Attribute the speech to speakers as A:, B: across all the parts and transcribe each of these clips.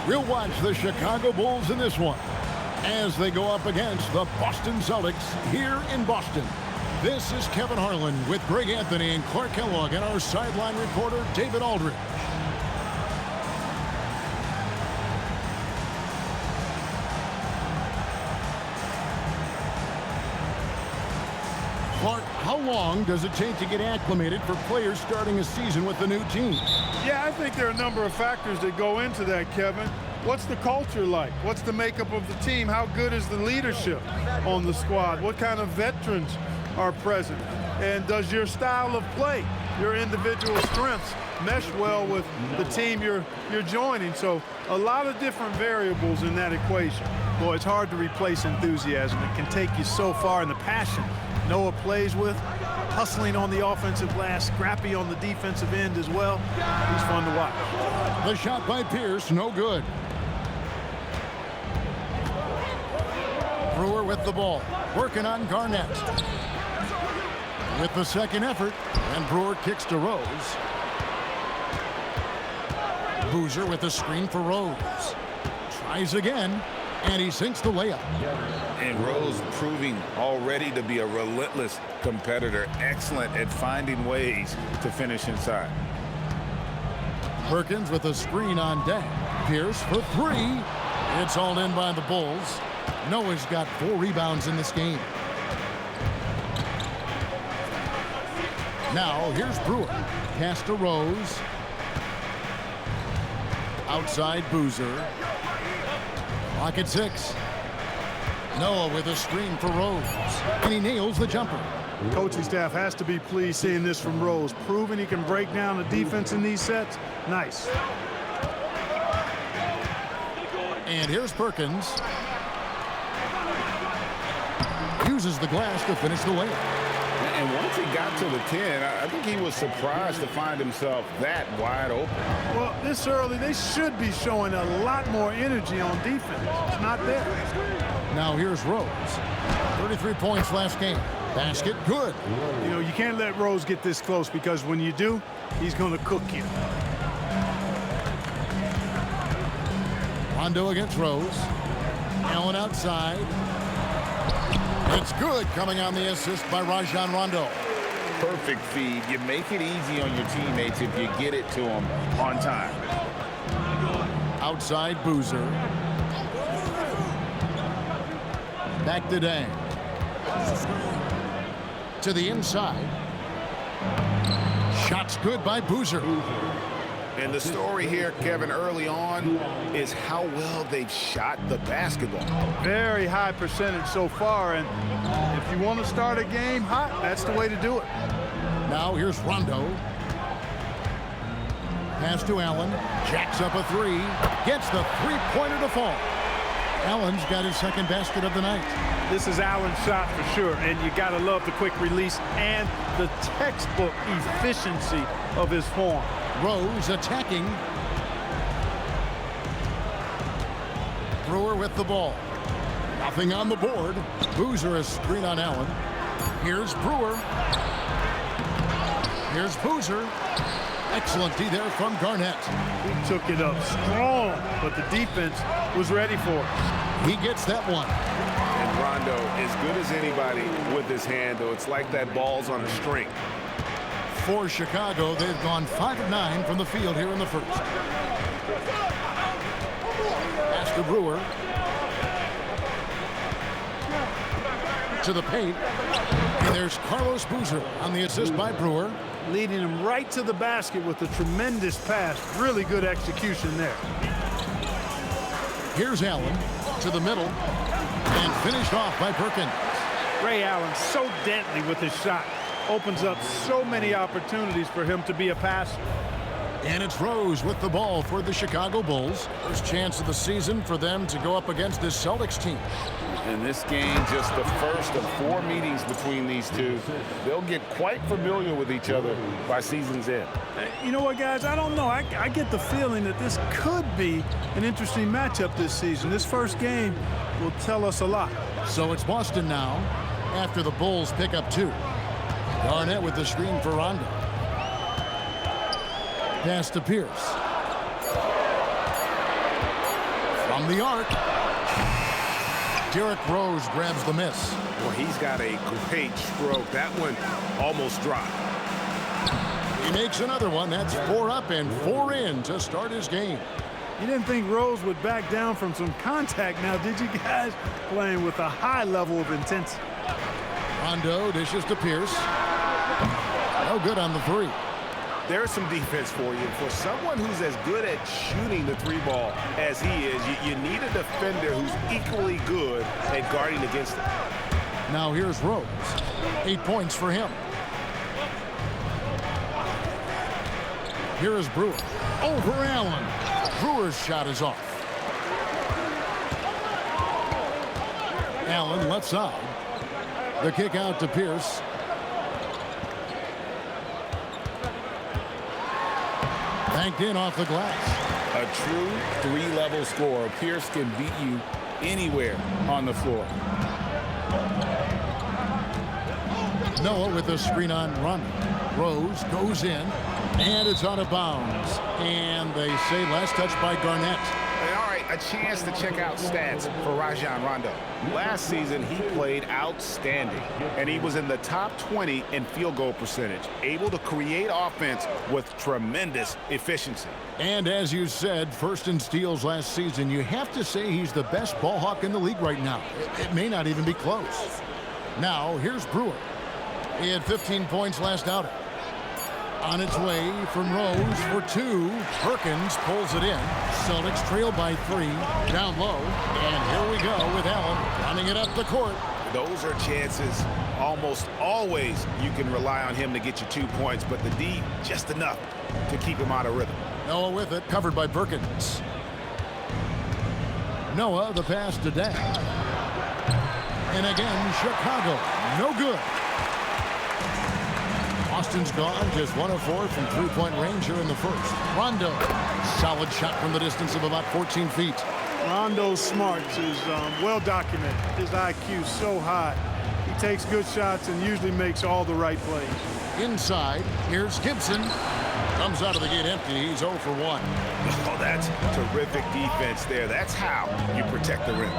A: We'll watch the Chicago Bulls in this one as they go up against the Boston Celtics here in Boston. This is Kevin Harlan with Greg Anthony and Clark Kellogg and our sideline reporter, David Aldridge. Clark, how long does it take to get acclimated for players starting a season with the new team?
B: Yeah, I think there are a number of factors that go into that, Kevin. What's the culture like? What's the makeup of the team? How good is the leadership on the squad? What kind of veterans are present? And does your style of play, your individual strengths, mesh well with the team you're joining? So a lot of different variables in that equation.
C: Boy, it's hard to replace enthusiasm. It can take you so far in the passion Noah plays with, hustling on the offensive glass, scrappy on the defensive end as well. He's fun to watch.
A: The shot by Pierce, no good. Brewer with the ball, working on Garnett. With the second effort, and Brewer kicks to Rose. Boozer with the screen for Rose. Tries again, and he sinks the layup.
D: And Rose proving already to be a relentless competitor, excellent at finding ways to finish inside.
A: Perkins with a screen on deck. Pierce for three. It's all in by the Bulls. Noah's got 4 rebounds in this game. Now here's Brewer. Pass to Rose. Outside Boozer. Clock at 6. Noah with a screen for Rose. And he nails the jumper.
B: The coaching staff has to be pleased seeing this from Rose. Proving he can break down the defense in these sets. Nice.
A: And here's Perkins. Uses the glass to finish the layup.
D: And once he got to the 10, I think he was surprised to find himself that wide open.
B: Well, this early, they should be showing a lot more energy on defense. It's not there.
A: Now here's Rose. 33 points last game. Basket, good.
B: You know, you can't let Rose get this close because when you do, he's going to cook you.
A: Rondo against Rose. Allen outside. It's good, coming on the assist by Rajon Rondo.
D: Perfect feed. You make it easy on your teammates if you get it to them on time.
A: Outside Boozer. Back to Dang. To the inside. Shots good by Boozer.
D: And the story here, Kevin, early on is how well they've shot the basketball.
B: Very high percentage so far, and if you want to start a game hot, that's the way to do it.
A: Now here's Rondo. Pass to Allen. Jacks up a 3. Gets the three-pointer to fall. Allen's got his second basket of the night.
B: This is Allen's shot for sure, and you got to love the quick release and the textbook efficiency of his form.
A: Rose attacking. Brewer with the ball. Nothing on the board. Boozer a screen on Allen. Here's Brewer. Here's Boozer. Excellent D there from Garnett.
B: He took it up strong, but the defense was ready for it.
A: He gets that one.
D: And Rondo, as good as anybody with his handle, it's like that ball's on a string.
A: For Chicago, they've gone 5 of 9 from the field here in the first. Pass to Brewer. To the paint. And there's Carlos Boozer on the assist by Brewer.
B: Leading him right to the basket with a tremendous pass. Really good execution there.
A: Here's Allen to the middle. And finished off by Perkins.
B: Ray Allen so deadly with his shot. Opens up so many opportunities for him to be a passer.
A: And it's Rose with the ball for the Chicago Bulls. First chance of the season for them to go up against this Celtics team.
D: And this game, just the first of 4 meetings between these two. They'll get quite familiar with each other by season's end.
B: You know what, guys? I don't know. I get the feeling that this could be an interesting matchup this season. This first game will tell us a lot.
A: So it's Boston now after the Bulls pick up 2. Garnett with the screen for Rondo. Pass to Pierce. From the arc. Derrick Rose grabs the miss.
E: Well, he's got a great stroke. That one almost dropped.
A: He makes another one. That's 4 up and 4 in to start his game.
C: You didn't think Rose would back down from some contact now, did you guys? Playing with a high level of intensity.
A: Rondo dishes to Pierce. No good on the 3.
E: There's some defense for you. For someone who's as good at shooting the 3 ball as he is, you need a defender who's equally good at guarding against it.
A: Now here's Rose. 8 points for him. Here is Brewer. Over Allen. Brewer's shot is off. Allen left side. The kick out to Pierce. Banked in off the glass.
D: A true 3-level scorer. Pierce can beat you anywhere on the floor.
A: Noah with the screen on Rondo. Rose goes in, and it's out of bounds. And they say last touch by Garnett.
E: All right, a chance to check out stats for Rajon Rondo. Last season, he played outstanding, and he was in the top 20 in field goal percentage, able to create offense with tremendous efficiency.
A: And as you said, first in steals last season, you have to say he's the best ball hawk in the league right now. It may not even be close. Now, here's Brewer. He had 15 points last outing. On its way from Rose for 2. Perkins pulls it in. Celtics trail by 3. Down low. And here we go with Allen running it up the court.
E: Those are chances. Almost always you can rely on him to get you 2 points, but the D just enough to keep him out of rhythm.
A: Noah with it, covered by Perkins. Noah, the pass to Dak. And again, Chicago. No good. Boston's gone, just 1 of 4 from 3-point range here in the first. Rondo, solid shot from the distance of about 14 feet.
C: Rondo's smarts is well documented. His IQ so high. He takes good shots and usually makes all the right plays.
A: Inside, here's Gibson. Comes out of the gate empty. He's 0 for 1.
E: Oh, that's terrific defense there. That's how you protect the rim.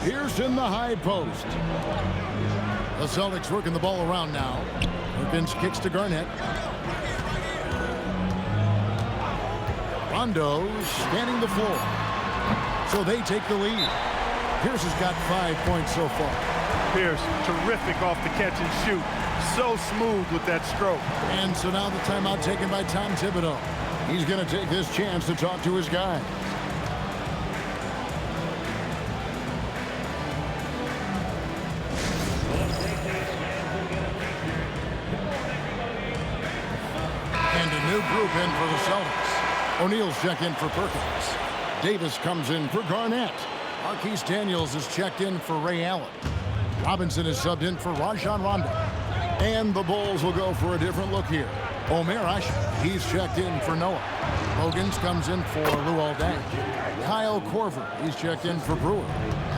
A: Here's in the high post. The Celtics working the ball around now. Perkins kicks to Garnett. Rondo scanning the floor. So they take the lead. Pierce has got 5 points so far.
C: Pierce, terrific off the catch and shoot. So smooth with that stroke.
A: And so now the timeout taken by Tom Thibodeau. He's going to take this chance to talk to his guys. And a new group in for the Celtics. O'Neal's checked in for Perkins. Davis comes in for Garnett. Marquise Daniels is checked in for Ray Allen. Robinson is subbed in for Rajon Rondo. And the Bulls will go for a different look here. Omer Asher, he's checked in for Noah. Bogans comes in for Luol Deng. Kyle Korver, he's checked in for Brewer.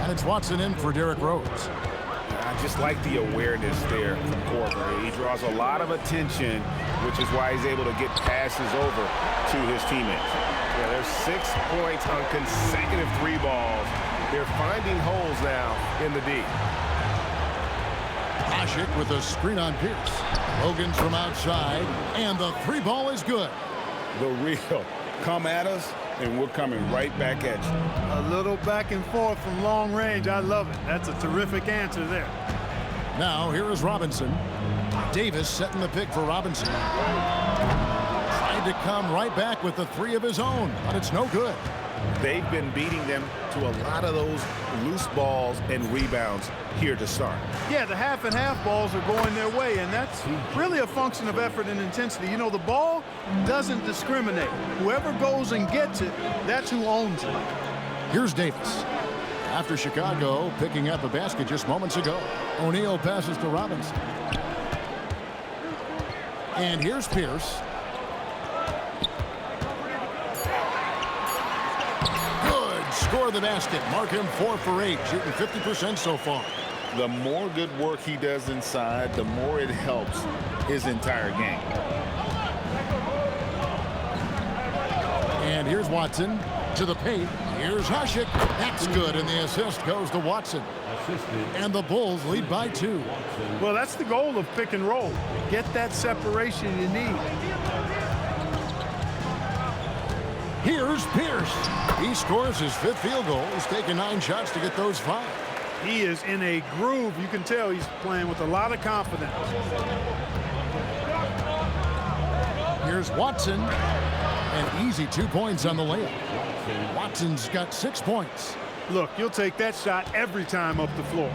A: And it's Watson in for Derrick Rose.
E: I just like the awareness there from Korver. He draws a lot of attention, which is why he's able to get passes over to his teammates. Yeah, there's 6 points on consecutive 3 balls. They're finding holes now in the D.
A: Ashik with a screen on Pierce. Logan's from outside, and the 3 ball is good.
D: The real come at us, and we're coming right back at you.
C: A little back and forth from long range. I love it. That's a terrific answer there.
A: Now, here is Robinson. Davis setting the pick for Robinson. Tried to come right back with the 3 of his own, but it's no good.
E: They've been beating them to a lot of those loose balls and rebounds here to start.
C: Yeah, the half and half balls are going their way, and that's really a function of effort and intensity. You know, the ball doesn't discriminate. Whoever goes and gets it, that's who owns it.
A: Here's Davis. After Chicago picking up a basket just moments ago, O'Neal passes to Robinson. And here's Pierce. Score the basket. Mark him 4 for 8, shooting 50% so far.
D: The more good work he does inside, the more it helps his entire game.
A: And here's Watson to the paint. Here's Hushik. That's good, and the assist goes to Watson. And the Bulls lead by 2.
B: Well, that's the goal of pick and roll. Get that separation you need.
A: Here's Pierce. He scores his 5th field goal. He's taken 9 shots to get those 5.
B: He is in a groove. You can tell he's playing with a lot of confidence.
A: Here's Watson. An easy 2 points on the layup. Watson's got 6 points.
B: Look, you'll take that shot every time up the floor.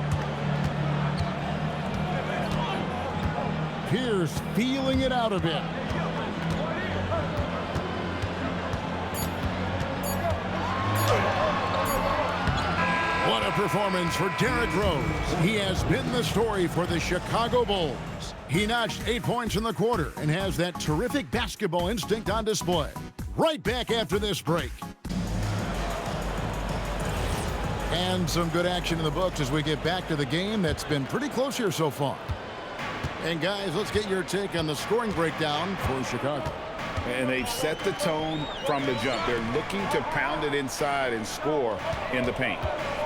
A: Pierce feeling it out a bit. What a performance for Derrick Rose. He has been the story for the Chicago Bulls. He notched 8 points in the quarter and has that terrific basketball instinct on display. Right back after this break. And some good action in the books as we get back to the game that's been pretty close here so far. And guys, let's get your take on the scoring breakdown for Chicago.
D: And they've set the tone from the jump. They're looking to pound it inside and score in the paint.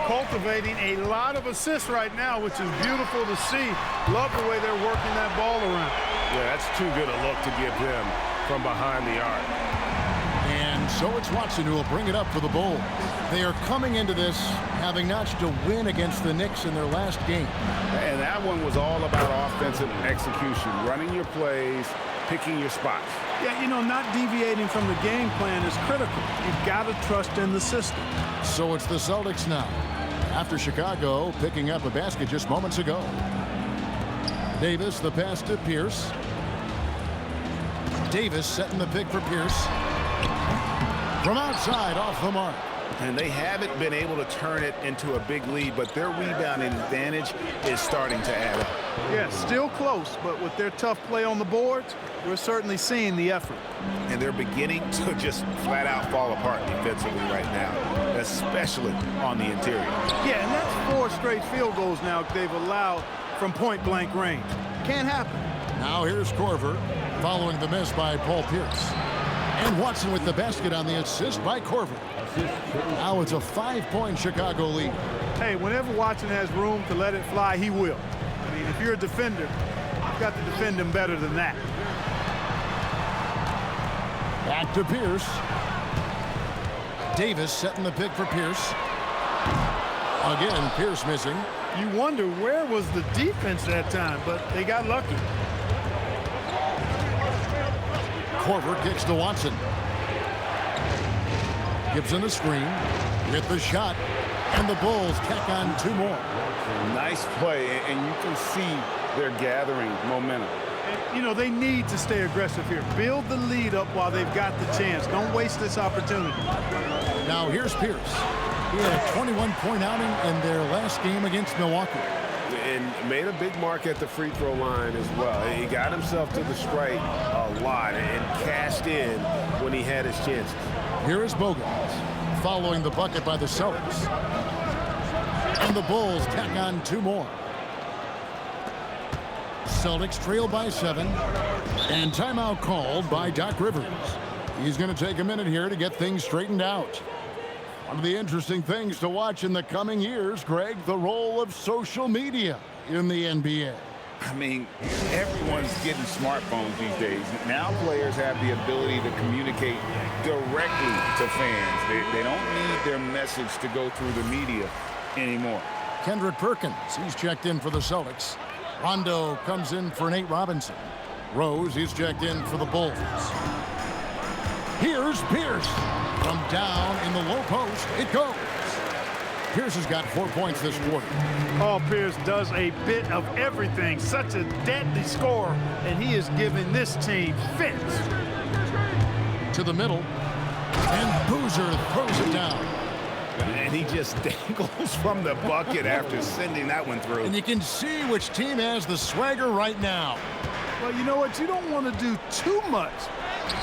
B: Cultivating a lot of assists right now, which is beautiful to see. Love the way they're working that ball around.
E: Yeah, that's too good a look to give them from behind the arc.
A: And so it's Watson who will bring it up for the Bulls. They are coming into this having notched a win against the Knicks in their last game.
D: And that one was all about offensive execution, running your plays, picking your spots.
C: Yeah, you know, not deviating from the game plan is critical. You've got to trust in the system.
A: So it's the Celtics now, after Chicago picking up a basket just moments ago. Davis, the pass to Pierce. Davis setting the pick for Pierce. From outside, off the mark.
D: And they haven't been able to turn it into a big lead, but their rebounding advantage is starting to add up.
C: Yeah, still close, but with their tough play on the boards, we're certainly seeing the effort.
D: And they're beginning to just flat out fall apart defensively right now, especially on the interior.
C: Yeah, and that's 4 straight field goals now they've allowed from point-blank range. Can't happen.
A: Now here's Korver following the miss by Paul Pierce. And Watson with the basket on the assist by Korver. Now it's a 5-point Chicago lead.
B: Hey, whenever Watson has room to let it fly, he will. I mean, if you're a defender, you've got to defend him better than that.
A: Back to Pierce. Davis setting the pick for Pierce. Again, Pierce missing.
B: You wonder where was the defense that time, but they got lucky.
A: Korver kicks to Watson. Gibson the screen with the shot, and the Bulls tack on 2 more.
D: Nice play, and you can see they're gathering momentum.
B: And, you know, they need to stay aggressive here. Build the lead up while they've got the chance. Don't waste this opportunity.
A: Now here's Pierce. He had a 21-point outing in their last game against Milwaukee.
E: And made a big mark at the free throw line as well. He got himself to the stripe a lot and cashed in when he had his chances.
A: Here is Bogans following the bucket by the Celtics. And the Bulls tack on 2 more. Celtics trail by 7. And timeout called by Doc Rivers. He's going to take a minute here to get things straightened out. One of the interesting things to watch in the coming years, Greg, the role of social media in the NBA.
D: I mean, everyone's getting smartphones these days. Now players have the ability to communicate directly to fans. They don't need their message to go through the media anymore.
A: Kendrick Perkins, he's checked in for the Celtics. Rondo comes in for Nate Robinson. Rose, he's checked in for the Bulls. Here's Pierce. From down in the low post, it goes. Pierce has got 4 points this quarter.
B: Paul Pierce does a bit of everything. Such a deadly scorer, and he is giving this team fits.
A: To the middle, and Boozer throws it down.
E: And he just dangles from the bucket after sending that one through.
A: And you can see which team has the swagger right now.
B: Well, you know what? You don't want to do too much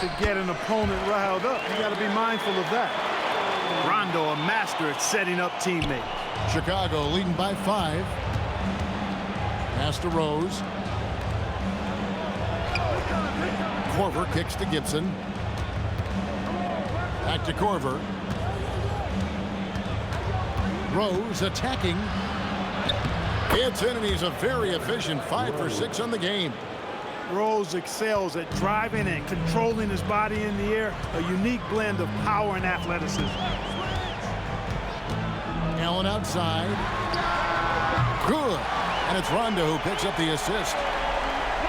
B: to get an opponent riled up. You got to be mindful of that. Rondo, a master at setting up teammates.
A: Chicago leading by 5. Pass to Rose. Korver kicks to Gibson. Back to Korver. Rose attacking. It's in, and he's a very efficient 5 for 6 on the game.
C: Rose excels at driving and controlling his body in the air. A unique blend of power and athleticism.
A: Allen outside. Good. And it's Rondo who picks up the assist.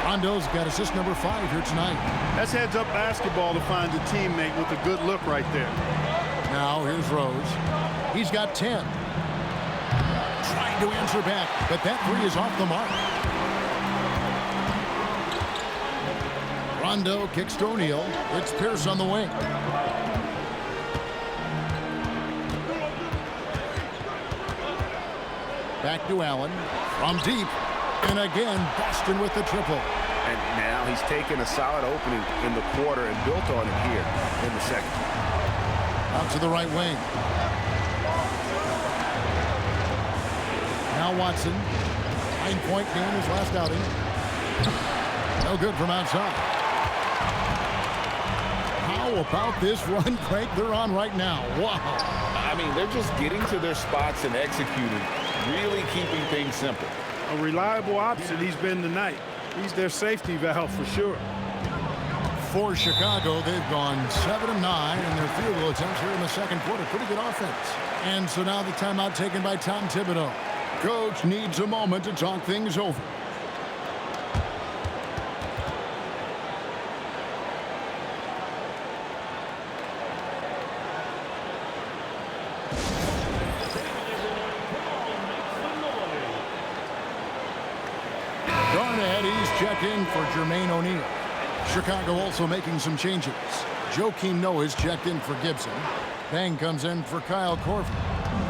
A: Rondo's got assist number 5 here tonight.
B: That's heads-up basketball to find a teammate with a good look right there.
A: Now here's Rose. He's got 10. Trying to answer back, but that 3 is off the mark. Rondo kicks to O'Neal. It's Pierce on the wing. Back to Allen from deep. And again, Boston with the triple.
E: And now he's taken a solid opening in the quarter and built on it here in the second.
A: Out to the right wing. Now Watson. 9-point game his last outing. No good from outside. How about this run crank they're on right now? Wow.
D: I mean, they're just getting to their spots and executing, really keeping things simple.
B: A reliable option he's been tonight. He's their safety valve for sure.
A: For Chicago, they've gone 7 of 9 in their field goal attempts here in the second quarter. Pretty good offense. And so now the timeout taken by Tom Thibodeau. Coach needs a moment to talk things over. Check in for Jermaine O'Neal. Chicago also making some changes. Joakim Noah's checked in for Gibson. Bang comes in for Kyle Korver.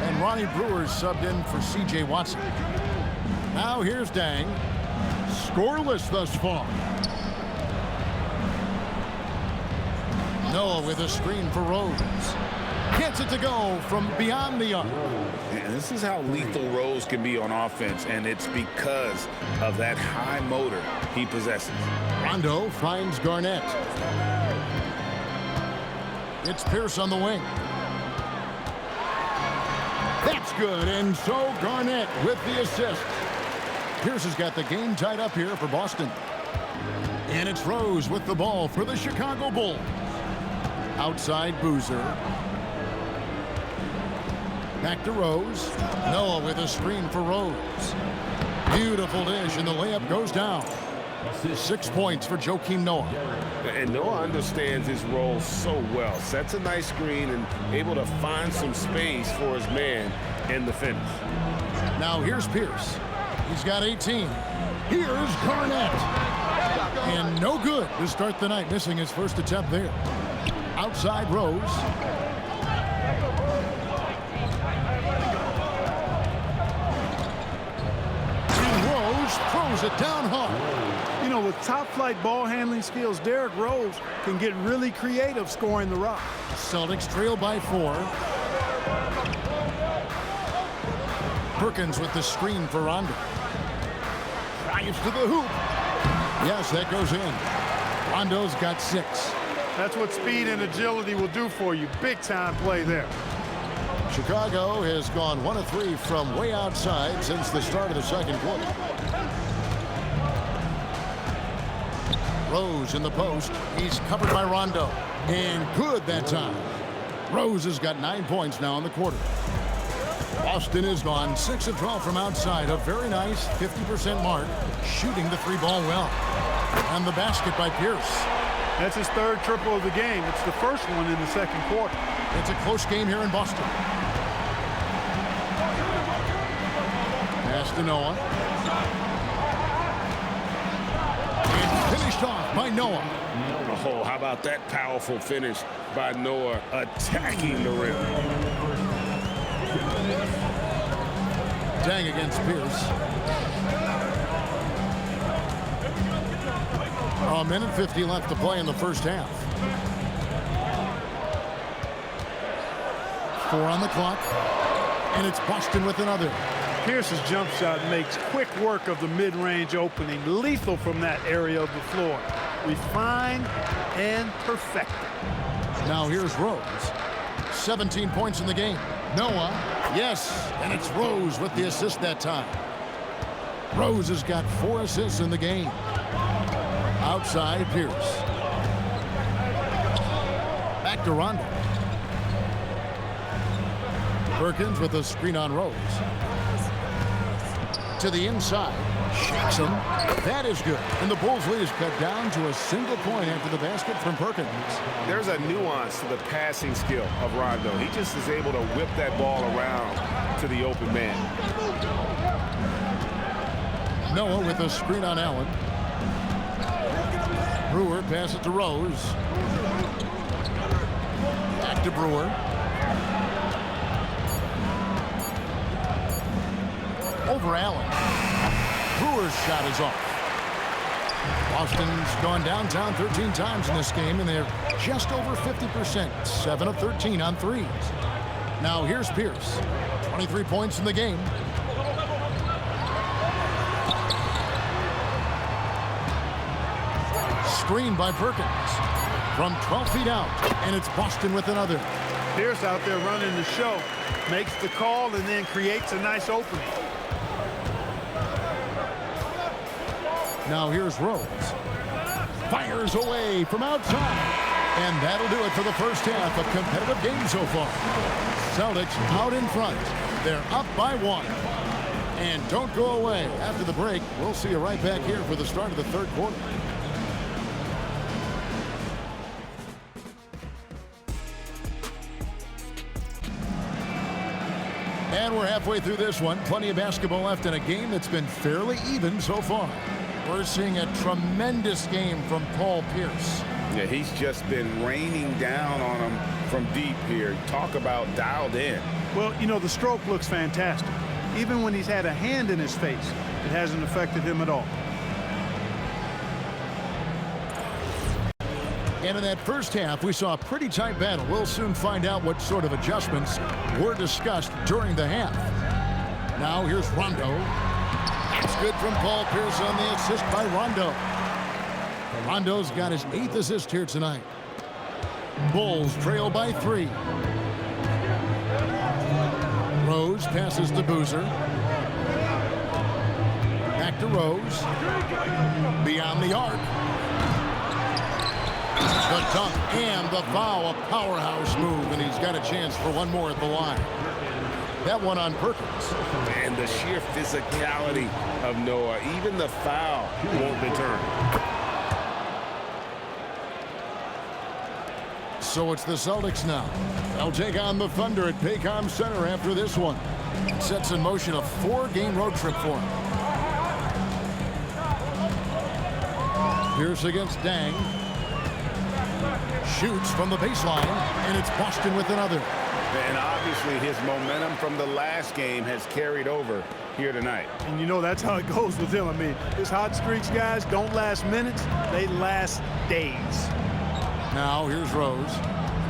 A: And Ronnie Brewer's subbed in for C.J. Watson. Now here's Dang. Scoreless thus far. Noah with a screen for Rose. Gets it to go from beyond the arc.
D: And this is how lethal Rose can be on offense, and it's because of that high motor he possesses.
A: Rondo finds Garnett. It's Pierce on the wing. That's good, and so Garnett with the assist. Pierce has got the game tied up here for Boston. And it's Rose with the ball for the Chicago Bulls. Outside Boozer. Back to Rose. Noah with a screen for Rose. Beautiful dish, and the layup goes down. 6 points for Joakim Noah.
E: And Noah understands his role so well. Sets a nice screen and able to find some space for his man in the finish.
A: Now here's Pierce. He's got 18. Here's Garnett. And no good to start the night, missing his first attempt there. Outside Rose. Throws it down hard.
C: You know, with top-flight ball handling skills, Derrick Rose can get really creative scoring the rock.
A: Celtics trail by 4. Perkins with the screen for Rondo. Drives to the hoop. Yes, that goes in. Rondo's got 6.
B: That's what speed and agility will do for you. Big-time play there.
A: Chicago has gone 1 of 3 from way outside since the start of the second quarter. Rose in the post. He's covered by Rondo. And good that time. Rose has got 9 points now in the quarter. Boston has gone 6 of 12 from outside. A very nice 50% mark. Shooting the 3-ball well. And the basket by Pierce.
B: That's his 3rd triple of the game. It's the first one in the second quarter.
A: It's a close game here in Boston. Pass to Noah. And finished off by Noah.
E: Oh, how about that powerful finish by Noah attacking the rim.
A: Dang against Pierce. A minute 50 left to play in the first half. 4 on the clock. And it's Boston with another.
B: Pierce's jump shot makes quick work of the mid-range opening. Lethal from that area of the floor. Refined and perfected.
A: Now here's Rose. 17 points in the game. Noah Yes, and it's Rose with the assist that time. Rose has got 4 assists in the game. Outside, Pierce. Back to Rondo. Perkins with a screen on Rose. To the inside. Shakes him. That is good. And the Bulls' lead is cut down to a single point after the basket from Perkins.
E: There's a nuance to the passing skill of Rondo. He just is able to whip that ball around to the open man.
A: Noah with a screen on Allen. Brewer passes to Rose. Back to Brewer. Over Allen. Brewer's shot is off. Boston's gone downtown 13 times in this game, and they're just over 50%. 7 of 13 on threes. Now here's Pierce. 23 points in the game. Screen by Perkins. From 12 feet out, and it's Boston with another.
B: Pierce out there running the show. Makes the call and then creates a nice opening.
A: Now here's Rose. Fires away from outside. And that'll do it for the first half. A competitive game so far. Celtics out in front. They're up by 1. And don't go away. After the break, we'll see you right back here for the start of the third quarter. And we're halfway through this one. Plenty of basketball left in a game that's been fairly even so far. We're seeing a tremendous game from Paul Pierce.
E: Yeah, he's just been raining down on him from deep here. Talk about dialed in.
C: Well, you know, the stroke looks fantastic. Even when he's had a hand in his face, it hasn't affected him at all.
A: And in that first half, we saw a pretty tight battle. We'll soon find out what sort of adjustments were discussed during the half. Now here's Rondo. That's good from Paul Pierce on the assist by Rondo. Rondo's got his 8th assist here tonight. Bulls trail by 3. Rose passes to Boozer. Back to Rose. Beyond the arc. The dunk and the foul, a powerhouse move, and he's got a chance for one more at the line. That one on Perkins.
E: And the sheer physicality of Noah, even the foul won't deter him.
A: So it's the Celtics now. They'll take on the Thunder at Paycom Center after this one. It sets in motion a 4-game road trip for him. Pierce against Dang. Shoots from the baseline, and it's Boston with another.
E: And obviously his momentum from the last game has carried over here tonight.
C: And you know that's how it goes with him. I mean, his hot streaks, guys, don't last minutes. They last days.
A: Now here's Rose.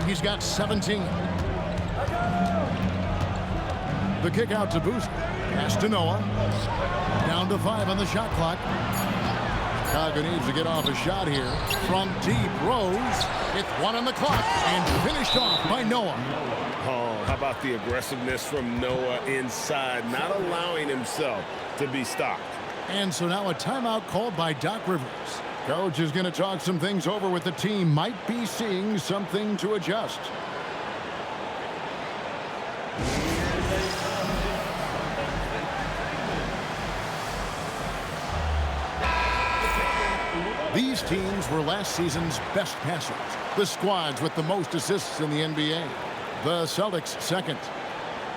A: He's got 17. The kick out to Boozer. Pass to Noah. Down to 5 on the shot clock. Chicago needs to get off a shot here. From deep, Rose. It's 1 on the clock and finished off by Noah.
E: Oh, how about the aggressiveness from Noah inside, not allowing himself to be stopped.
A: And so now a timeout called by Doc Rivers. Coach is going to talk some things over with the team. Might be seeing something to adjust. These teams were last season's best passers. The squads with the most assists in the NBA. The Celtics second.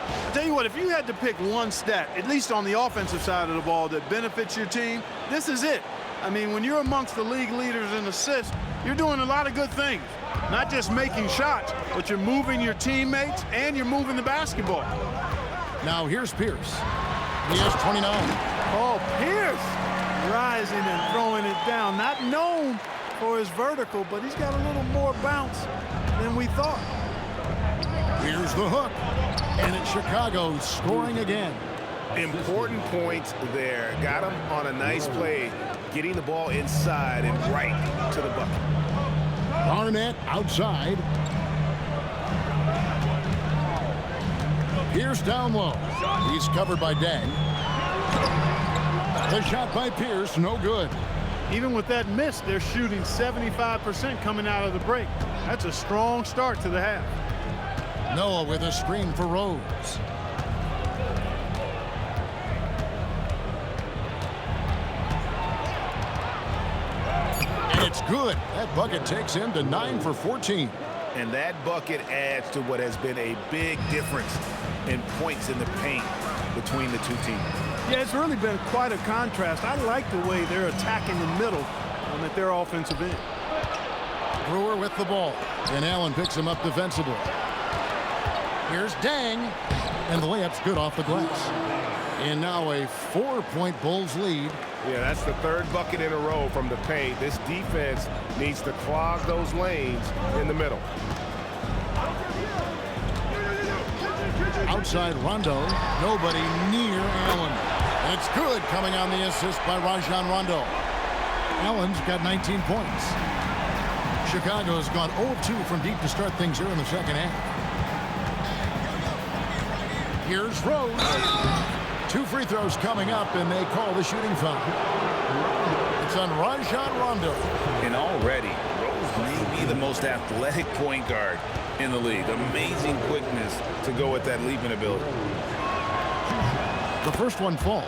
C: I'll tell you what, if you had to pick one stat, at least on the offensive side of the ball, that benefits your team, this is it. I mean, when you're amongst the league leaders in assists, you're doing a lot of good things. Not just making shots, but you're moving your teammates and you're moving the basketball.
A: Now here's Pierce. He has 29.
C: Oh, Pierce rising and throwing it down. Not known for his vertical, but he's got a little more bounce than we thought.
A: Here's the hook. And it's Chicago scoring again.
E: Important points there. Got him on a nice play, getting the ball inside and right to the bucket.
A: Barnett outside. Here's down low. He's covered by Dang. The shot by Pierce, no good.
B: Even with that miss, they're shooting 75% coming out of the break. That's a strong start to the half.
A: Noah with a screen for Rose. And it's good. That bucket takes him to 9 for 14.
E: And that bucket adds to what has been a big difference in points in the paint between the two teams.
B: Yeah, it's really been quite a contrast. I like the way they're attacking the middle at their offensive end.
A: Brewer with the ball. And Allen picks him up defensively. Here's Dang. And the layup's good off the glass. And now a 4-point Bulls lead.
E: Yeah, that's the third bucket in a row from the paint. This defense needs to clog those lanes in the middle.
A: Outside Rondo. Nobody near Allen. It's good coming on the assist by Rajon Rondo. Allen's got 19 points. Chicago's gone 0-2 from deep to start things here in the second half. Here's Rose. 2 free throws coming up, and they call the shooting foul. It's on Rajon Rondo.
D: And already, Rose may be the most athletic point guard in the league. Amazing quickness
E: To go with that leaping ability.
A: The first one falls.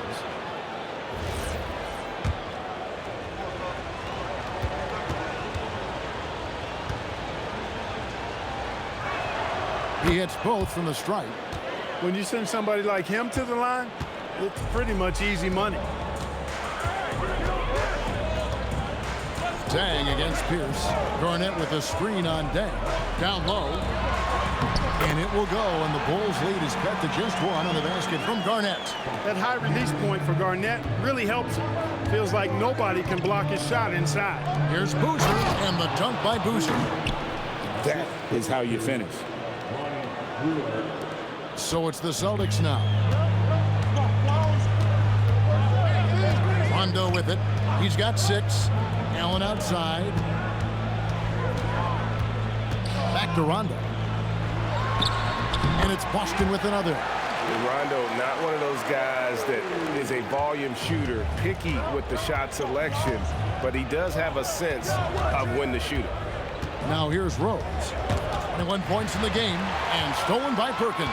A: He hits both from the stripe.
B: When you send somebody like him to the line, it's pretty much easy money.
A: Dang against Pierce. Garnett with a screen on Dang. Down low. And it will go, and the Bulls lead is cut to just 1 on the basket from Garnett.
B: That high release point for Garnett really helps him. Feels like nobody can block his shot inside.
A: Here's Boozer, and the dunk by Boozer.
D: That is how you finish.
A: So it's the Celtics now. Rondo with it. He's got 6. Allen outside. Back to Rondo. And it's Boston with another.
E: And Rondo, not one of those guys that is a volume shooter, picky with the shot selection, but he does have a sense of when to shoot it.
A: Now here's Rose. 21 points in the game, and stolen by Perkins.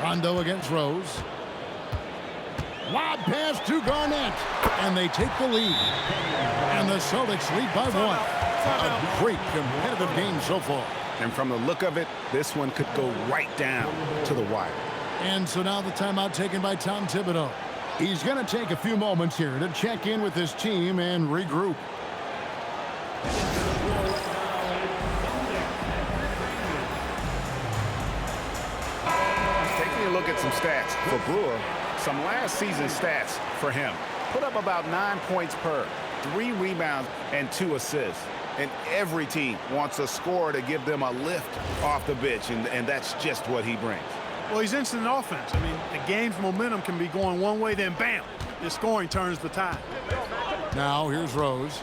A: Rondo against Rose. Lob pass to Garnett, and they take the lead. And the Celtics lead by 1. A great competitive game so far.
E: And from the look of it, this one could go right down to the wire.
A: And so now the timeout taken by Tom Thibodeau. He's going to take a few moments here to check in with his team and regroup.
E: Taking a look at some stats for Brewer, some last season stats for him. Put up about 9 points per, 3 rebounds, and 2 assists. And every team wants a scorer to give them a lift off the bench, and that's just what he brings.
B: Well, he's instant offense. I mean, the game's momentum can be going one way, then bam, the scoring turns the tide.
A: Now here's Rose.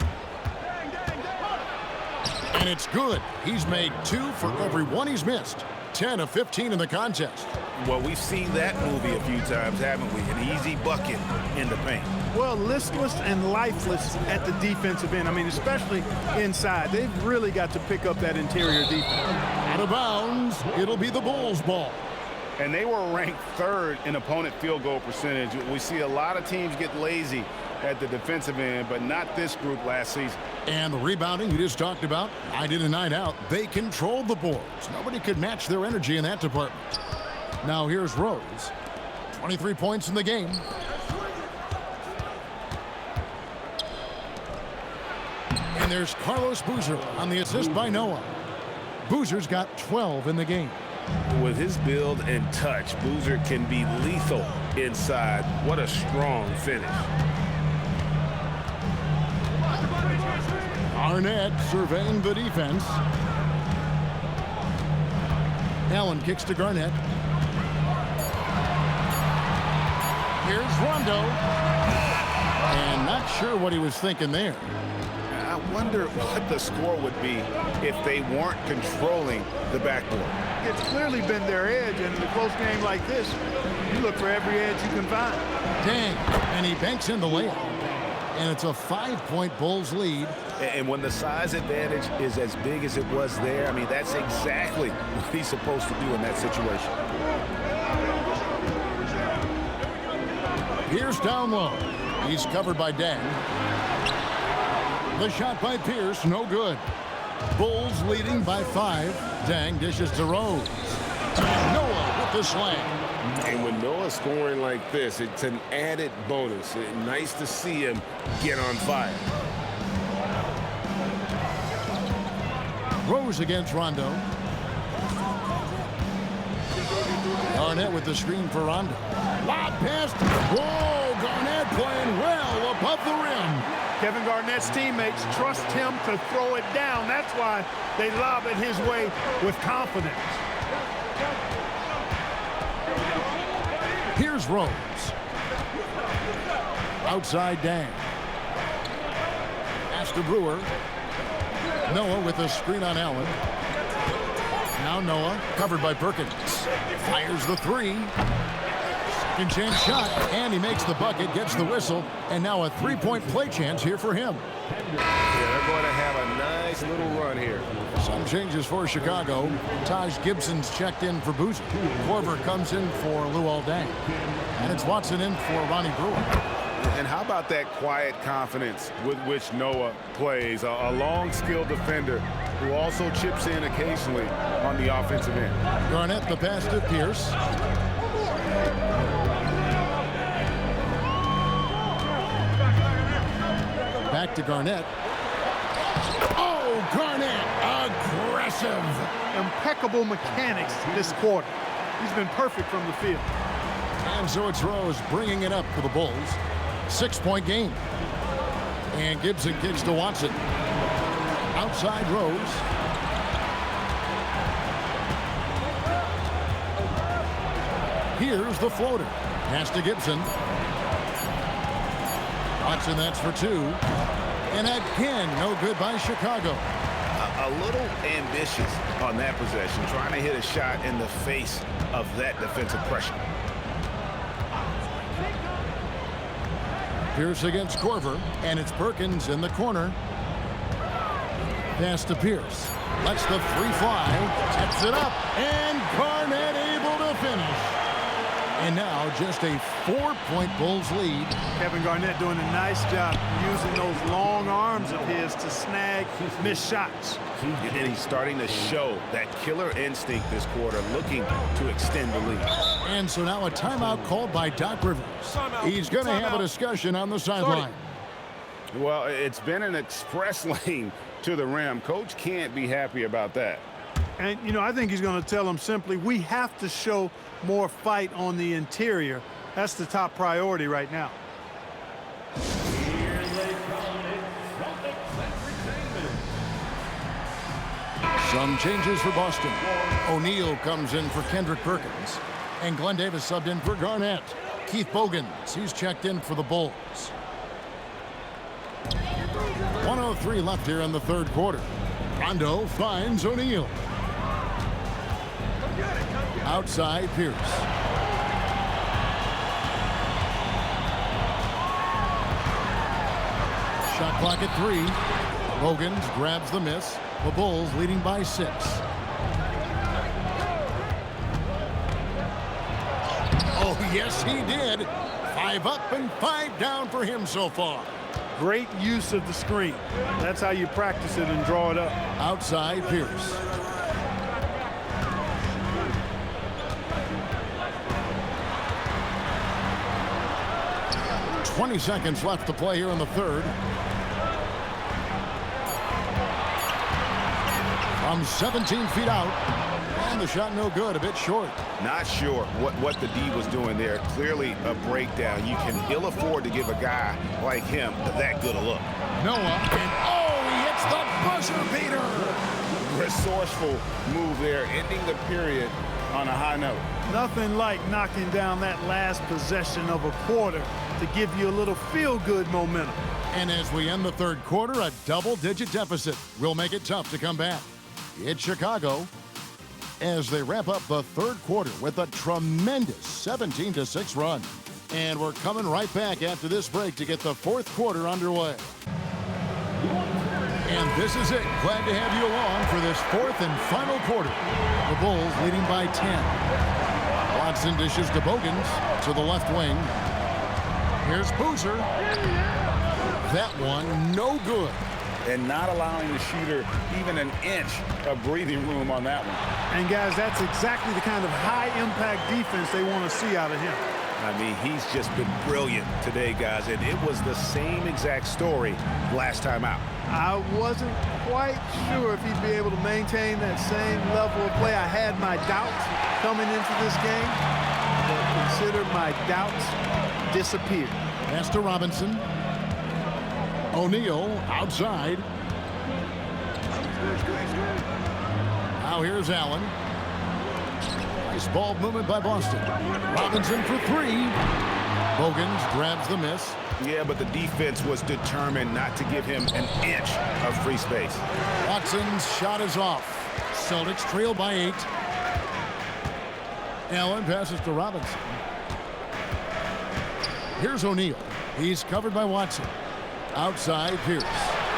A: And it's good. He's made 2 for every 1 he's missed. 10 of 15 in the contest.
E: Well, we've seen that movie a few times, haven't we? An easy bucket in the paint.
B: Well, listless and lifeless at the defensive end. I mean, especially inside. They've really got to pick up that interior defense.
A: Out of bounds. It'll be the Bulls' ball.
E: And they were ranked 3rd in opponent field goal percentage. We see a lot of teams get lazy at the defensive end, but not this group last season.
A: And the rebounding we just talked about, night in and night out, they controlled the boards. Nobody could match their energy in that department. Now here's Rose. 23 points in the game. And there's Carlos Boozer on the assist by Noah. Boozer's got 12 in the game.
E: With his build and touch, Boozer can be lethal inside. What a strong finish.
A: Arnett surveying the defense. Allen kicks to Garnett. Here's Rondo. And not sure what he was thinking there.
E: wonder what the score would be if they weren't controlling the backboard.
C: It's clearly been their edge, and in a close game like this, you look for every edge you can find.
A: Dang, and he banks in the layup. And it's a 5-point Bulls lead.
E: And when the size advantage is as big as it was there, I mean, that's exactly what he's supposed to do in that situation.
A: Pierce down low. He's covered by Dang. The shot by Pierce, no good. Bulls leading by 5. Dang dishes to Rose. Noah with the slam.
F: And when Noah's scoring like this, it's an added bonus. Nice to see him get on fire.
A: Rose against Rondo. Garnett with the screen for Rondo. Lob pass. Whoa, Garnett playing well above the rim.
C: Kevin Garnett's teammates trust him to throw it down. That's why they lob it his way with confidence.
A: Here's Rose. Outside Dang. Pass to Brewer. Noah with a screen on Allen. Now Noah, covered by Perkins. Fires the 3. Second chance shot, and he makes the bucket, gets the whistle, and now a 3-point play chance here for him.
F: Yeah, they're going to have a nice little run here.
A: Some changes for Chicago. Taj Gibson's checked in for Boozer. Korver comes in for Luol Deng. And it's Watson in for Ronnie Brewer.
E: And how about that quiet confidence with which Noah plays? A long, skilled defender who also chips in occasionally on the offensive end.
A: Garnett the pass to Pierce. Back to Garnett. Oh, Garnett, aggressive.
C: Impeccable mechanics this quarter. He's been perfect from the field.
A: And so it's Rose bringing it up for the Bulls. 6-point game. And Gibson kicks to Watson. Outside Rose. Here's the floater. Pass to Gibson. Watson, that's for 2. And again, no good by Chicago.
E: A little ambitious on that possession, trying to hit a shot in the face of that defensive pressure.
A: Pierce against Korver, and it's Perkins in the corner. Pass to Pierce. Lets the 3 fly. Sets it up, and Garnett able to finish. And now just a 4-point Bulls lead.
C: Kevin Garnett doing a nice job using those long arms of his to snag missed shots.
E: And he's starting to show that killer instinct this quarter, looking to extend the lead.
A: And so now a timeout called by Doc Rivers. He's going to have a discussion on the sideline.
E: Well, it's been an express lane to the rim. Coach can't be happy about that.
C: And, you know, I think he's going to tell them simply, we have to show more fight on the interior. That's the top priority right now.
A: Some changes for Boston. O'Neal comes in for Kendrick Perkins. And Glenn Davis subbed in for Garnett. Keith Bogans, he's checked in for the Bulls. 1:03 left here in the third quarter. Rondo finds O'Neal. Outside Pierce. Shot clock at 3. Bogans grabs the miss. The Bulls leading by 6. Oh, yes, he did. 5 up and 5 down for him so far.
C: Great use of the screen. That's how you practice it and draw it up.
A: Outside Pierce. "20 seconds left to play here in the third. From 17 feet out. And the shot no good, a bit short.
E: Not sure what the D was doing there. Clearly a breakdown. You can ill afford to give a guy like him that good a look.
A: Noah, and oh, he hits the buzzer beater.
E: Resourceful move there, ending the period on a high note.
C: Nothing like knocking down that last possession of a quarter to give you a little feel-good momentum.
A: And as we end the third quarter, a double-digit deficit will make it tough to come back. It's Chicago as they wrap up the third quarter with a tremendous 17-6 run. And we're coming right back after this break to get the fourth quarter underway. And this is it. Glad to have you along for this fourth and final quarter. The Bulls leading by 10. Watson dishes to Bogans to the left wing. Here's Boozer. That one no good.
D: And not allowing the shooter even an inch of breathing room on that one.
B: And guys, that's exactly the kind of high-impact defense they want to see out of him.
E: I mean, he's just been brilliant today, guys, and it was the same exact story last time out.
C: I wasn't quite sure if he'd be able to maintain that same level of play. I had my doubts coming into this game, but consider my doubts disappeared.
A: Pass to Robinson. O'Neal outside. Now here's Allen. Nice ball movement by Boston. Robinson for three. Bogans grabs the miss.
E: Yeah, but the defense was determined not to give him an inch of free space.
A: Watson's shot is off. Celtics trail by 8. Allen passes to Robinson. Here's O'Neal. He's covered by Watson. Outside Pierce.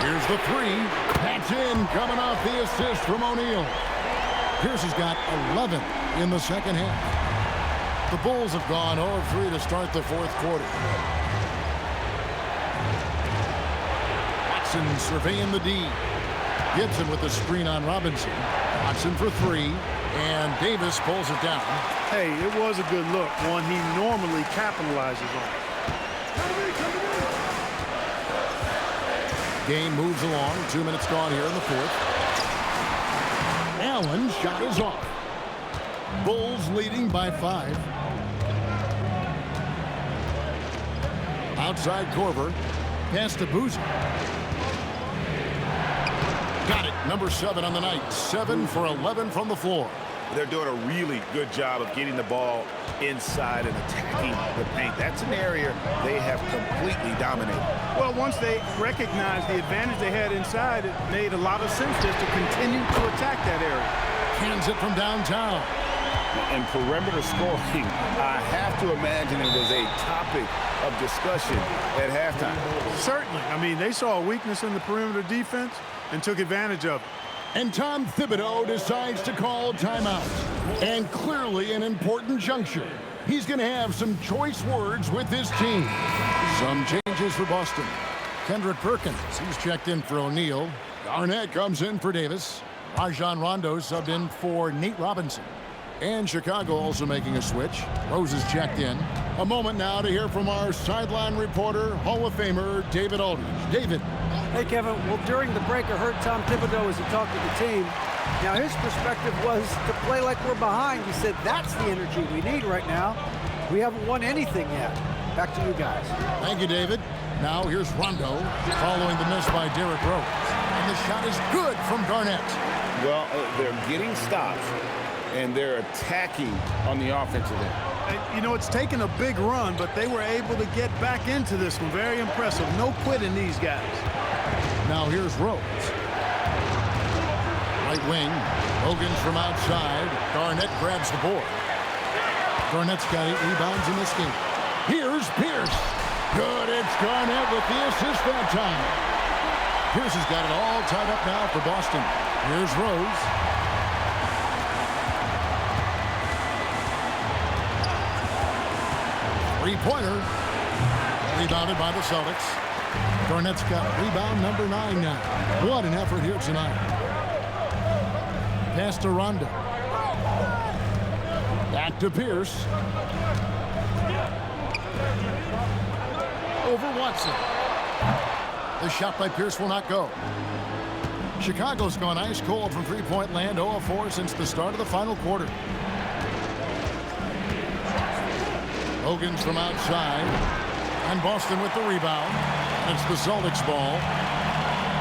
A: Here's the three. That's in, coming off the assist from O'Neal. Pierce has got 11 in the second half. The Bulls have gone 0-3 to start the fourth quarter. Watson surveying the D. Gibson with the screen on Robinson. Watson for three, and Davis pulls it down.
B: Hey, it was a good look, one he normally capitalizes on.
A: Game moves along. 2 minutes gone here in the fourth. Allen's shot is off. Bulls leading by 5. Outside Korver. Pass to Boozer. Got it. Number 7 on the night. 7 for 11 from the floor.
E: They're doing a really good job of getting the ball inside and attacking the paint. That's an area they have completely dominated.
B: Well, once they recognized the advantage they had inside, it made a lot of sense just to continue to attack that area.
A: Cans it from downtown.
E: And perimeter scoring, I have to imagine it was a topic of discussion at halftime.
B: Certainly. I mean, they saw a weakness in the perimeter defense and took advantage of it.
A: And Tom Thibodeau decides to call timeout. And clearly an important juncture. He's going to have some choice words with his team. Some changes for Boston. Kendrick Perkins, he's checked in for O'Neal. Garnett comes in for Davis. Rajon Rondo subbed in for Nate Robinson. And Chicago also making a switch. Rose is checked in. A moment now to hear from our sideline reporter, Hall of Famer David Aldridge. David.
G: Hey, Kevin. Well, during the break, I heard Tom Thibodeau as he talked to the team. Now, his perspective was to play like we're behind. He said that's the energy we need right now. We haven't won anything yet. Back to you guys.
A: Thank you, David. Now here's Rondo following the miss by Derrick Rose. And the shot is good from Garnett.
D: Well, they're getting stops, and they're attacking on the offensive end.
B: You know, it's taken a big run, but they were able to get back into this one. Very impressive. No quitting these guys.
A: Now here's Rose. Right wing. Hogan's from outside. Garnett grabs the board. Garnett's got 8 rebounds in this game. Here's Pierce. Good. It's Garnett with the assist that time. Pierce has got it all tied up now for Boston. Here's Rose. Three-pointer. Rebounded by the Celtics. Garnett's got rebound number 9 now. What an effort here tonight. Pass to Rondo. Back to Pierce. Over Watson. The shot by Pierce will not go. Chicago's gone ice cold from three-point land, 0 of 4 since the start of the final quarter. Hogan's from outside. And Boston with the rebound. And it's the Celtics ball.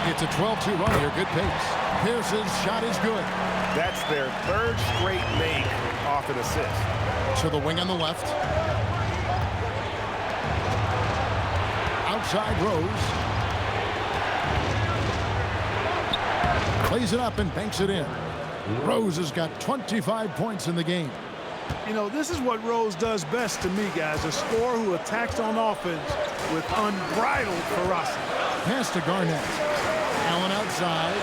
A: It's a 12-2 run here. Good pace. Pierce's shot is good.
E: That's their 3rd straight make off an assist.
A: To the wing on the left. Outside Rose. Lays it up and banks it in. Rose has got 25 points in the game.
B: You know, this is what Rose does best to me, guys. A scorer who attacks on offense with unbridled ferocity.
A: Pass to Garnett. Allen outside.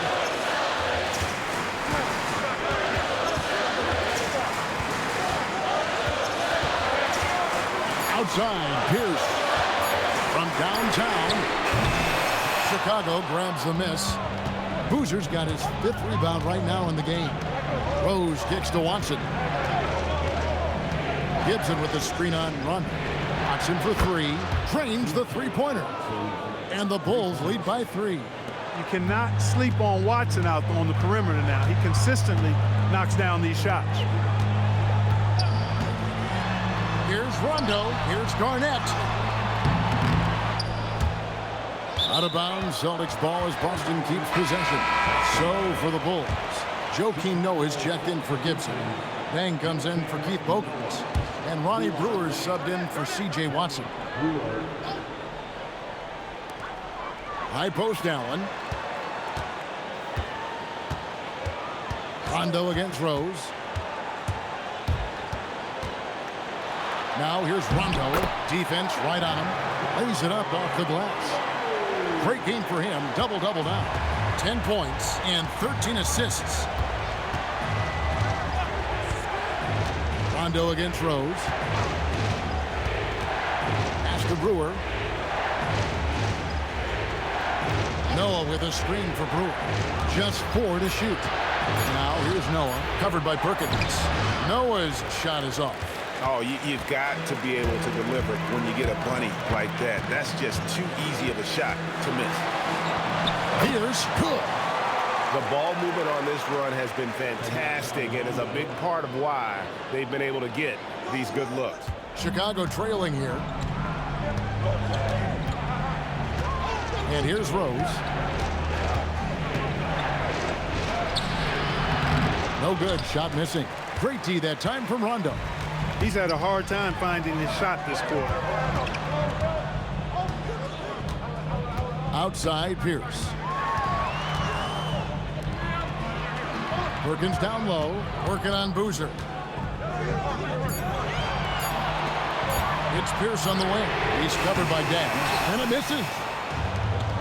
A: Outside, Pierce. From downtown, Chicago grabs the miss. Boozer's got his 5th rebound right now in the game. Rose kicks to Watson. Gibson with the screen on run. Watson for 3. Drains the three-pointer. And the Bulls lead by 3.
B: You cannot sleep on Watson out on the perimeter now. He consistently knocks down these shots.
A: Here's Rondo. Here's Garnett. Out of bounds. Celtics ball as Boston keeps possession. So for the Bulls, Joakim Noah is checked in for Gibson. Bang comes in for Keith Bogans. And Ronnie Brewer's subbed in for C.J. Watson. High post Allen. Rondo against Rose. Now here's Rondo. Defense right on him. Lays it up off the glass. Great game for him. Double-double now. 10 points and 13 assists. Rondo against Rose. Pass to Brewer. Noah with a screen for Brewer. Just 4 to shoot. Now here's Noah, covered by Perkins. Noah's shot is off.
E: Oh, you've got to be able to deliver when you get a bunny like that. That's just too easy of a shot to miss.
A: Here's good.
E: The ball movement on this run has been fantastic and is a big part of why they've been able to get these good looks.
A: Chicago trailing here. And here's Rose. No good. Shot missing. Great D that time from Rondo.
B: He's had a hard time finding his shot this quarter.
A: Outside, Pierce. Perkins down low, working on Boozer. It's Pierce on the wing. He's covered by Dash, and it misses.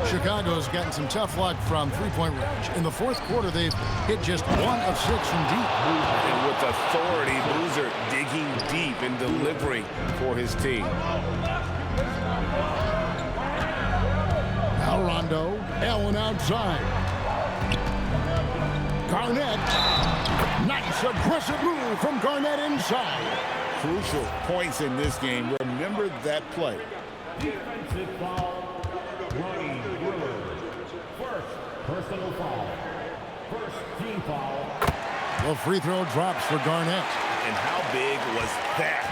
A: Chicago's gotten some tough luck from three-point range. In the 4th quarter, they've hit just 1 of 6 from deep.
E: And with authority, Boozer digging deep and delivering for his team.
A: Now Rondo, Allen outside. Garnett. Nice aggressive move from Garnett inside.
D: Crucial points in this game. Remember that play.
H: Defensive foul, Ronnie Brewer. First personal foul. First team foul.
A: The free throw drops for Garnett.
E: And how big was that?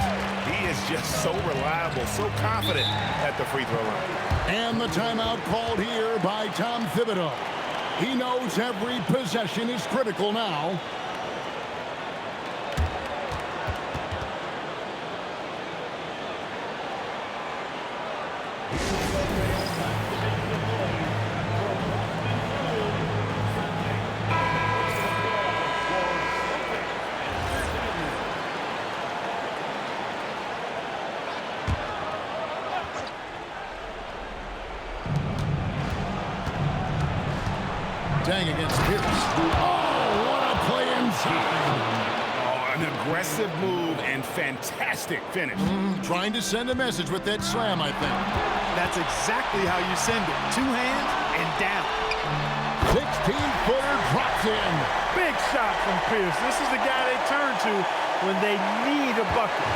E: He is just so reliable, so confident at the free throw line.
A: And the timeout called here by Tom Thibodeau. He knows every possession is critical now. Dang against Pierce. Oh, what a play inside.
E: Oh, an aggressive move and fantastic finish.
A: Trying to send a message with that slam, I think.
C: That's exactly how you send it. 2 hands and down.
A: 16-footer drops in.
B: Big shot from Pierce. This is the guy they turn to when they need a bucket.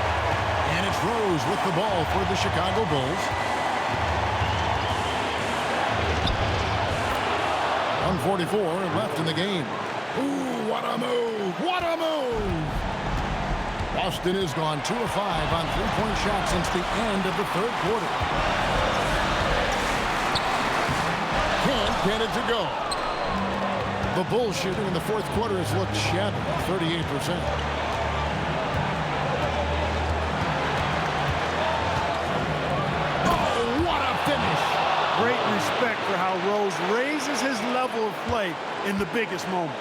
A: And it's Rose with the ball for the Chicago Bulls. 1:44 left in the game. Ooh, what a move! What a move! Boston has gone 2 of 5 on three-point shots since the end of the 3rd quarter. Can't get it to go. The Bulls shooting in the 4th quarter has looked shabby, 38%. Oh, what a finish!
B: Great respect respect for how Rose raises his level of play in the biggest moments.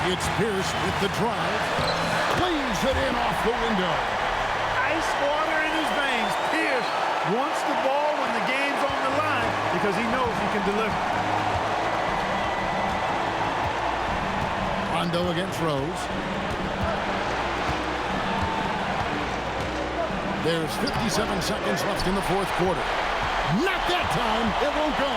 A: It's Pierce with the drive. Plays it in off the window.
B: Ice water in his veins. Pierce wants the ball when the game's on the line because he knows he can deliver.
A: Rondo against Rose. There's 57 seconds left in the fourth quarter. Not that time. It won't go.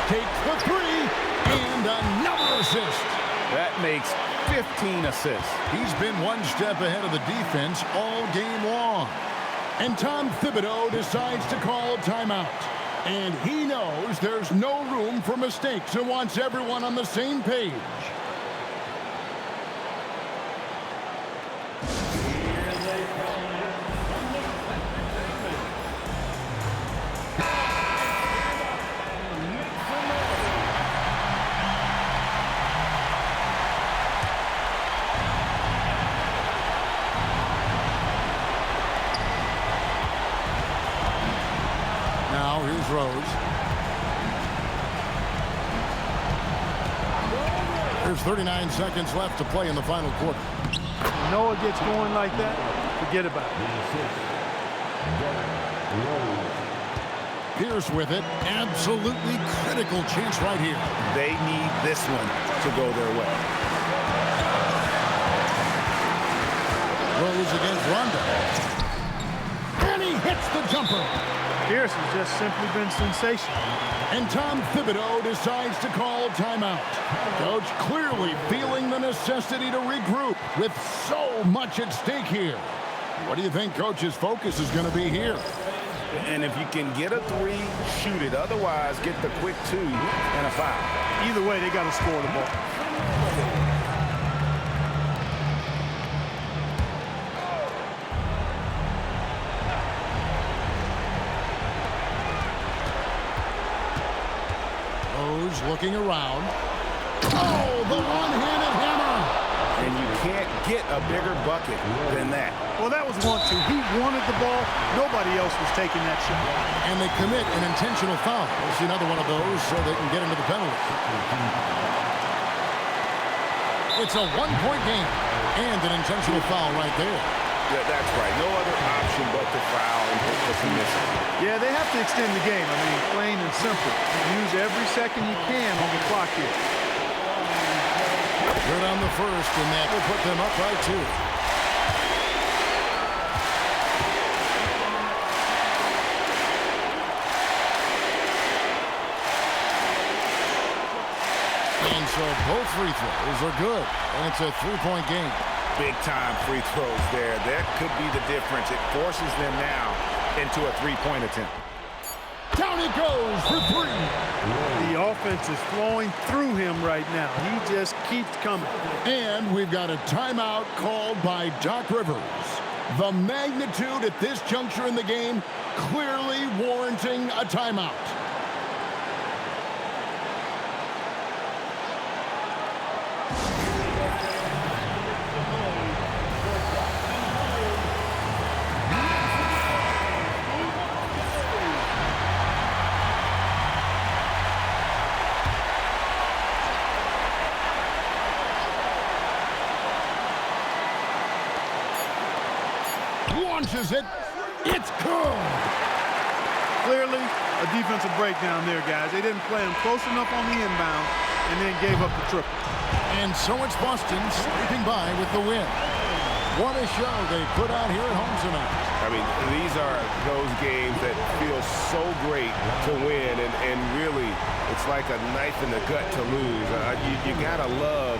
A: Takes the three and another assist.
E: That makes 15 assists.
A: He's been one step ahead of the defense all game long. And Tom Thibodeau decides to call a timeout. And he knows there's no room for mistakes and wants everyone on the same page. Now here's Rose. There's 39 seconds left to play in the final quarter.
B: When Noah gets going like that, forget about it.
A: Pierce with it. Absolutely critical chance right here.
E: They need this one to go their way.
A: Rose against Rondo. And he hits the jumper.
B: Pierce has just simply been sensational.
A: And Tom Thibodeau decides to call timeout. Coach clearly feeling the necessity to regroup with so much at stake here. What do you think Coach's focus is going to be here?
E: And if you can get a three, shoot it. Otherwise, get the quick two and a foul.
B: Either way, they got to score the ball.
A: Rose looking around. Oh, the one-handed hammer.
E: And you can't get a bigger bucket than that.
B: Well, that was 1-2. He wanted the ball. Nobody else was taking that shot.
A: And they commit an intentional foul. We'll see another one of those so they can get into the penalty. It's a one-point game and an intentional foul right there.
E: Yeah, that's right. No other option but to foul and hope for some misses.
B: Yeah, they have to extend the game. I mean, plain and simple. Use every second you can on the clock here.
A: Good on the first, and that will put them up by 2. And so both free throws are good, and it's a 3-point game.
E: Big-time free throws there. That could be the difference. It forces them now into a three-point attempt.
A: Down it goes for 3.
B: The offense is flowing through him right now. He just keeps coming.
A: And we've got a timeout called by Doc Rivers. The magnitude at this juncture in the game clearly warranting a timeout. Launches it. It's good.
B: Clearly, a defensive breakdown there, guys. They didn't play him close enough on the inbound and then gave up the triple.
A: And so it's Boston sweeping by with the win. What a show they put on here at home tonight.
E: I mean, these are those games that feel so great to win, and really, it's like a knife in the gut to lose. You gotta love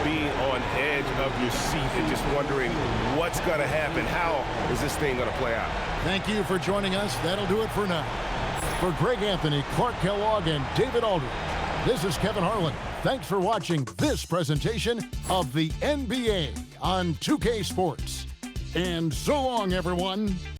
E: being on edge of your seat and just wondering what's gonna happen. How is this thing gonna play out?
A: Thank you for joining us. That'll do it for now. For Greg Anthony, Clark Kellogg, and David Aldridge, this is Kevin Harlan. Thanks for watching this presentation of the NBA on 2K Sports. And so long, everyone.